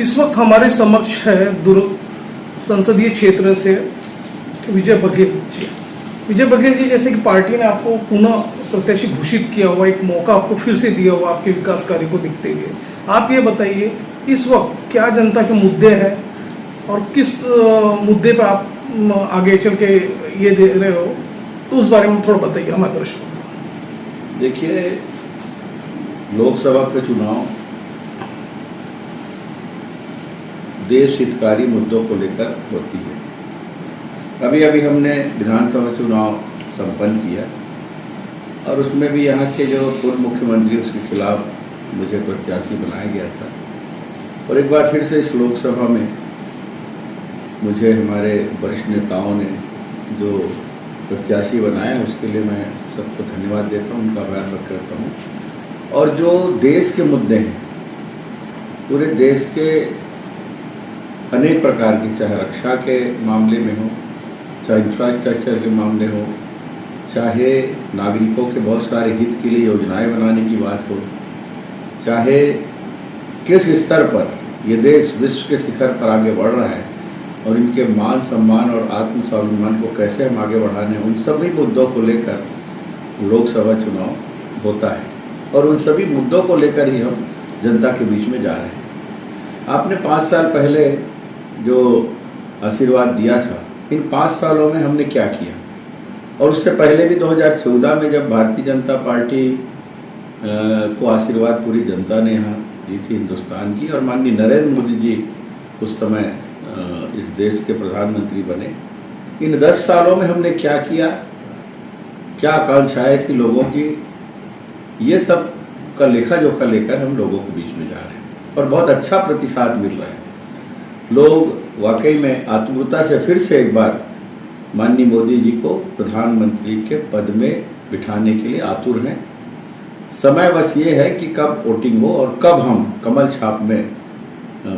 इस वक्त हमारे समक्ष है दुर्ग संसदीय क्षेत्र से विजय बघेल जी। विजय बघेल जी, जैसे कि पार्टी ने आपको पुनः प्रत्याशी घोषित किया हुआ, एक मौका आपको फिर से दिया हुआ आपके विकास कार्य को देखते हुए, आप ये बताइए इस वक्त क्या जनता के मुद्दे हैं और किस मुद्दे पर आप आगे चल के ये दे रहे हो, तो उस बारे में थोड़ा बताइए हमारे दर्शकों को। देखिए, लोकसभा के चुनाव देश हितकारी मुद्दों को लेकर होती है। अभी अभी हमने विधानसभा चुनाव संपन्न किया और उसमें भी यहाँ के जो पूर्व मुख्यमंत्री उसके खिलाफ मुझे प्रत्याशी बनाया गया था और एक बार फिर से इस लोकसभा में मुझे हमारे वरिष्ठ नेताओं ने जो प्रत्याशी बनाया उसके लिए मैं सबको धन्यवाद देता हूँ, उनका आभार व्यक्त करता हूँ। और जो देश के मुद्दे हैं, पूरे देश के अनेक प्रकार की, चाहे रक्षा के मामले में हो, चाहे इंफ्रास्ट्रक्चर के मामले हो, चाहे नागरिकों के बहुत सारे हित के लिए योजनाएं बनाने की बात हो, चाहे किस स्तर पर ये देश विश्व के शिखर पर आगे बढ़ रहा है और इनके मान सम्मान और आत्मस्वाभिमान को कैसे हम आगे बढ़ाने, उन सभी मुद्दों को लेकर लोकसभा चुनाव होता है और उन सभी मुद्दों को लेकर ही हम जनता के बीच में जा रहे हैं। आपने 5 साल पहले जो आशीर्वाद दिया था, इन 5 सालों में हमने क्या किया, और उससे पहले भी 2014 में जब भारतीय जनता पार्टी को आशीर्वाद पूरी जनता ने यहाँ दी थी हिंदुस्तान की, और माननीय नरेंद्र मोदी जी उस समय इस देश के प्रधानमंत्री बने, इन 10 सालों में हमने क्या किया, क्या आकांक्षाएं थी लोगों की, ये सब का लेखा जोखा लेकर हम लोगों के बीच में जा रहे हैं और बहुत अच्छा प्रतिसाद मिल रहा है। लोग वाकई में आत्मीयता से फिर से एक बार माननीय मोदी जी को प्रधानमंत्री के पद में बिठाने के लिए आतुर हैं। समय बस ये है कि कब वोटिंग हो और कब हम कमल छाप में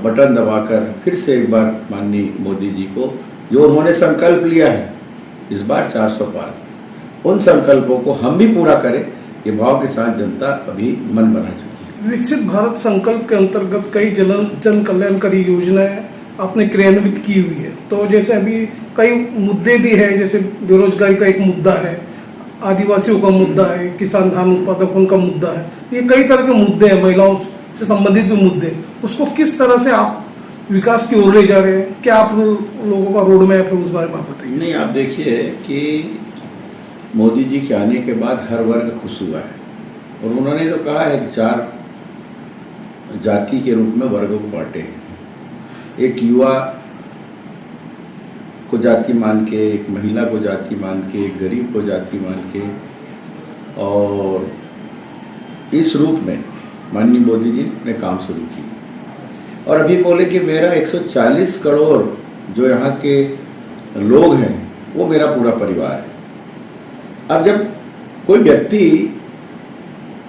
बटन दबाकर फिर से एक बार माननीय मोदी जी को, जो उन्होंने संकल्प लिया है इस बार 400 पार, उन संकल्पों को हम भी पूरा करें, ये भाव के साथ जनता अभी मन बना चुकी है। विकसित भारत संकल्प के अंतर्गत कई जन कल्याणकारी योजनाएं आपने क्रियान्वित की हुई है, तो जैसे अभी कई मुद्दे भी है, जैसे बेरोजगारी का एक मुद्दा है, आदिवासियों का मुद्दा है, किसान धान उत्पादकों का मुद्दा है, ये कई तरह के मुद्दे हैं, महिलाओं से संबंधित भी मुद्दे, उसको किस तरह से आप विकास की ओर ले जा रहे हैं, क्या आप लोगों का रोड मैप है, उस बारे में आप बताइए। नहीं, आप देखिए कि मोदी जी के आने के बाद हर वर्ग खुश हुआ है और उन्होंने तो कहा है कि 4 जाति के रूप में वर्गों को बांटे हैं, एक युवा को जाति मान के, एक महिला को जाति मान के, एक गरीब को जाति मान के, और इस रूप में माननीय मोदी जी ने काम शुरू किया। और अभी बोले कि मेरा 140 करोड़ जो यहाँ के लोग हैं वो मेरा पूरा परिवार है। अब जब कोई व्यक्ति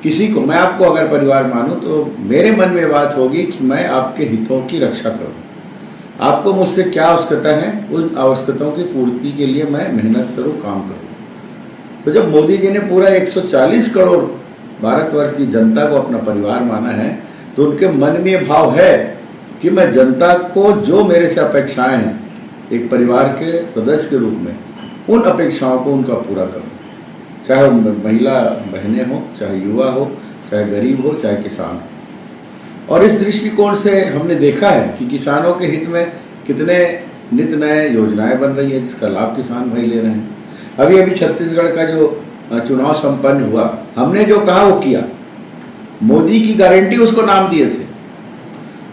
किसी को, मैं आपको अगर परिवार मानूं तो मेरे मन में बात होगी कि मैं आपके हितों की रक्षा करूं, आपको मुझसे क्या आवश्यकता है, उस आवश्यकताओं की पूर्ति के लिए मैं मेहनत करूं, काम करूं। तो जब मोदी जी ने पूरा 140 करोड़ भारतवर्ष की जनता को अपना परिवार माना है, तो उनके मन में ये भाव है कि मैं जनता को जो मेरे से अपेक्षाएं हैं एक परिवार के सदस्य के रूप में, उन अपेक्षाओं को उनका पूरा करूं, चाहे महिला बहनें हो, चाहे युवा हो, चाहे गरीब हो, चाहे किसान हो। और इस दृष्टिकोण से हमने देखा है कि किसानों के हित में कितने नित नए योजनाएं बन रही है, जिसका लाभ किसान भाई ले रहे हैं। अभी अभी छत्तीसगढ़ का जो चुनाव संपन्न हुआ, हमने जो कहा वो किया, मोदी की गारंटी उसको नाम दिए थे,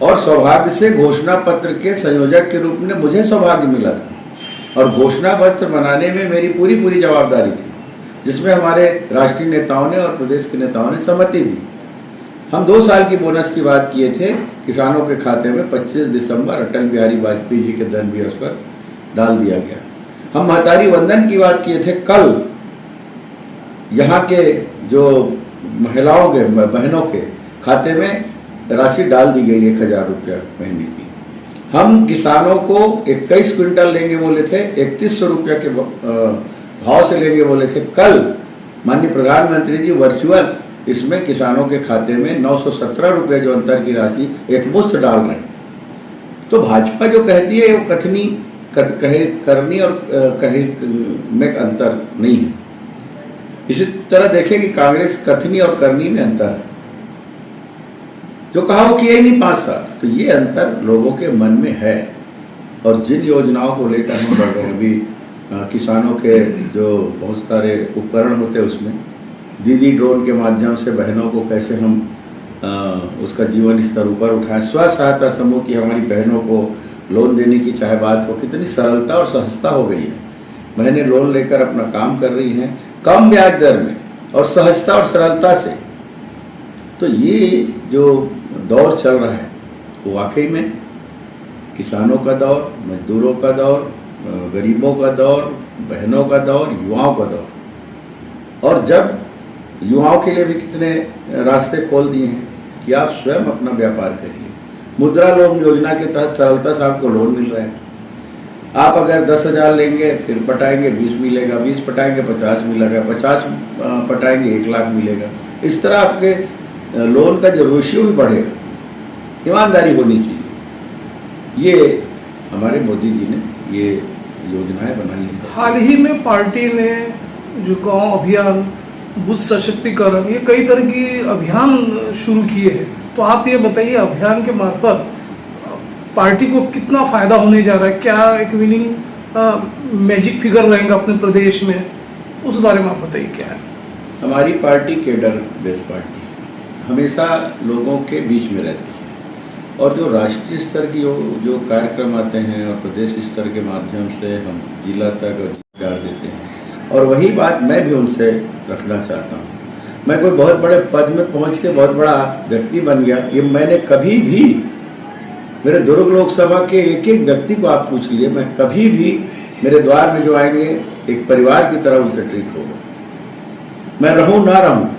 और सौभाग्य से घोषणा पत्र के संयोजक के रूप में मुझे सौभाग्य मिला था और घोषणा पत्र बनाने में मेरी पूरी जवाबदारी थी, जिसमें हमारे राष्ट्रीय नेताओं ने और प्रदेश के नेताओं ने सहमति दी। हम 2 साल की बोनस की बात किए थे, किसानों के खाते में 25 दिसंबर अटल बिहारी वाजपेयी जी के जन्म दिवस पर डाल दिया गया। हम महतारी वंदन की बात किए थे, कल यहाँ के जो महिलाओं के, बहनों के खाते में राशि डाल दी गई 1000 रुपया महीने की। हम किसानों को 21 क्विंटल लेंगे बोले थे, 3100 रुपया के भाव से लेंगे बोले थे। कल माननीय प्रधानमंत्री जी वर्चुअल इसमें किसानों के खाते में 917 रुपये जो अंतर की राशि एक मुश्त डाल रहे हैं। तो भाजपा जो कहती है वो कथनी कहे करनी और कहे में अंतर नहीं है। इसी तरह देखें कि कांग्रेस कथनी और करनी में अंतर है। जो कहा वो किया ही नहीं 5 साल, तो ये अंतर लोगों के मन में है। और जिन योजनाओं को लेकर हम बढ़ रहे हैं, अभी किसानों के जो बहुत सारे उपकरण होते हैं उसमें दीदी ड्रोन के माध्यम से बहनों को कैसे हम उसका जीवन स्तर ऊपर उठाएं। स्व सहायता समूह की हमारी बहनों को लोन देने की चाहे बात हो, कितनी सरलता और सहजता हो गई है। बहनें लोन लेकर अपना काम कर रही हैं कम ब्याज दर में और सहजता और सरलता से। तो ये जो दौर चल रहा है वो वाकई में किसानों का दौर, मजदूरों का दौर, गरीबों का दौर, बहनों का दौर, युवाओं का दौर। और जब युवाओं के लिए भी कितने रास्ते खोल दिए हैं कि आप स्वयं अपना व्यापार करिए। मुद्रा लोन योजना के तहत सरलता से आपको लोन मिल रहा है। आप अगर 10,000 लेंगे फिर पटाएंगे 20 मिलेगा, 20 पटाएंगे 50 मिलेगा, 50 पटाएंगे 1 लाख मिलेगा। इस तरह आपके लोन का जो रेशियो भी बढ़ेगा। ईमानदारी होनी चाहिए। ये हमारे मोदी जी ने ये योजनाएं बनाई हैं। हाल ही में पार्टी ने जो गांव अभियान, बुद्ध सशक्तिकरण, ये कई तरह की अभियान शुरू किए हैं। तो आप ये बताइए, अभियान के मार्फत पार्टी को कितना फायदा होने जा रहा है? क्या एक विनिंग मैजिक फिगर रहेगा अपने प्रदेश में? उस बारे में आप बताइए क्या है। हमारी पार्टी केडर बेस्ड पार्टी हमेशा लोगों के बीच में रहती है और जो राष्ट्रीय स्तर की जो कार्यक्रम आते हैं और प्रदेश स्तर के माध्यम से हम जिला तक अधिकार देते हैं। और वही बात मैं भी उनसे रखना चाहता हूँ। मैं कोई बहुत बड़े पद में पहुँच के बहुत बड़ा व्यक्ति बन गया, ये मैंने कभी भी, मेरे दुर्ग लोकसभा के एक एक व्यक्ति को आप पूछ लीजिए, मैं कभी भी मेरे द्वार में जो आएंगे एक परिवार की तरह उनसे ट्रीट होगा। मैं रहूँ ना रहूँ,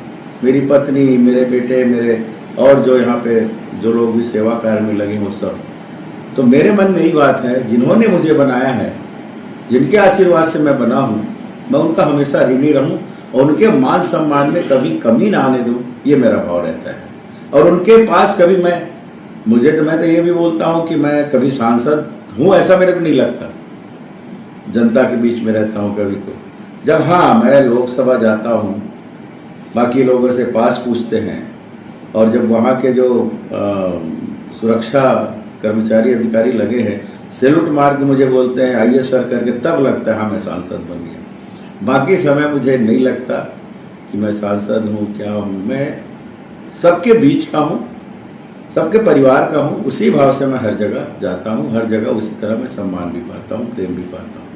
मेरी पत्नी, मेरे बेटे, मेरे और जो यहाँ पे जो लोग भी सेवा कार्य में लगे हो सब, तो मेरे मन में यही बात है, जिन्होंने मुझे बनाया है, जिनके आशीर्वाद से मैं बना हूँ, मैं उनका हमेशा ऋणी रहूँ और उनके मान सम्मान में कभी कमी ना आने दूँ, ये मेरा भाव रहता है। और उनके पास कभी मैं तो ये भी बोलता हूँ कि मैं कभी सांसद हूँ ऐसा मेरे को नहीं लगता। जनता के बीच में रहता हूँ कभी तो, जब हाँ मैं लोकसभा जाता हूँ, बाकी लोगों से पास पूछते हैं और जब वहाँ के जो सुरक्षा कर्मचारी अधिकारी लगे हैं सैल्यूट मार के मुझे बोलते हैं आइए सर करके, तब लगता है हाँ मैं सांसद बन गया। बाकी समय मुझे नहीं लगता कि मैं सांसद हूँ, क्या हूँ। मैं सबके बीच का हूँ, सबके परिवार का हूँ। उसी भाव से मैं हर जगह जाता हूँ, हर जगह उसी तरह मैं सम्मान भी पाता हूँ, प्रेम भी पाता हूँ।